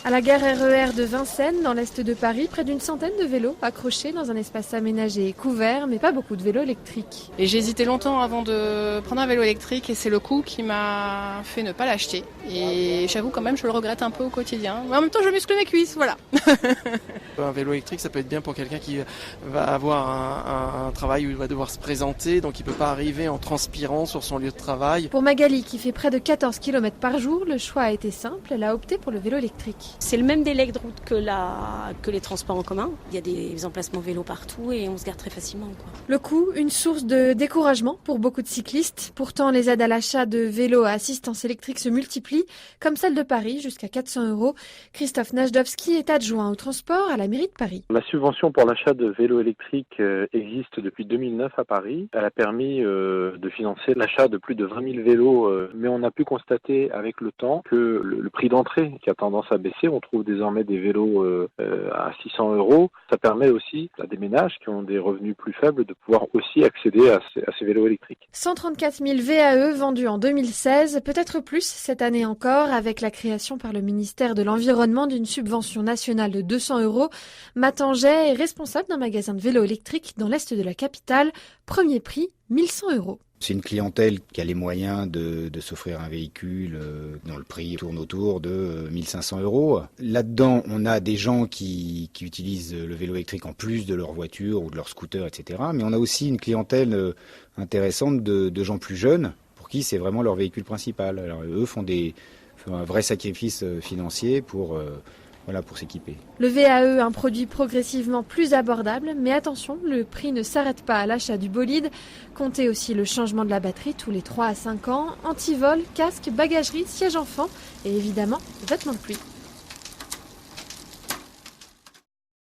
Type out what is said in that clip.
À la gare RER de Vincennes, dans l'est de Paris, près d'une centaine de vélos accrochés dans un espace aménagé et couvert, mais pas beaucoup de vélos électriques. Et j'ai hésité longtemps avant de prendre un vélo électrique et c'est le coût qui m'a fait ne pas l'acheter. Et j'avoue quand même, je le regrette un peu au quotidien. Mais en même temps, je muscle mes cuisses, voilà. Un vélo électrique, ça peut être bien pour quelqu'un qui va avoir un travail où il va devoir se présenter, donc il ne peut pas arriver en transpirant sur son lieu de travail. Pour Magali, qui fait près de 14 km par jour, le choix a été simple, elle a opté pour le vélo électrique. C'est le même délai de route que les transports en commun. Il y a des emplacements vélos partout et on se gare très facilement, quoi. Le coût, une source de découragement pour beaucoup de cyclistes. Pourtant, les aides à l'achat de vélos à assistance électrique se multiplient, comme celle de Paris, jusqu'à 400 €. Christophe Najdowski est adjoint au transport à la mairie de Paris. La subvention pour l'achat de vélos électriques existe depuis 2009 à Paris. Elle a permis de financer l'achat de plus de 20 000 vélos, mais on a pu constater avec le temps que le prix d'entrée qui a tendance à baisser, on trouve désormais des vélos à 600 €. Ça permet aussi à des ménages qui ont des revenus plus faibles de pouvoir aussi accéder à ces vélos électriques. 134 000 VAE vendus en 2016, peut-être plus cette année encore, avec la création par le ministère de l'Environnement d'une subvention nationale de 200 €. Matanget est responsable d'un magasin de vélos électriques dans l'est de la capitale. Premier prix, 1 100 €. C'est une clientèle qui a les moyens de s'offrir un véhicule dont le prix tourne autour de 1 500 €. Là-dedans, on a des gens qui utilisent le vélo électrique en plus de leur voiture ou de leur scooter, etc. Mais on a aussi une clientèle intéressante de gens plus jeunes pour qui c'est vraiment leur véhicule principal. Alors, eux font un vrai sacrifice financier pour s'équiper. Le VAE, un produit progressivement plus abordable, mais attention, le prix ne s'arrête pas à l'achat du bolide. Comptez aussi le changement de la batterie tous les 3 à 5 ans, antivol, casque, bagagerie, siège enfant et évidemment vêtements de pluie.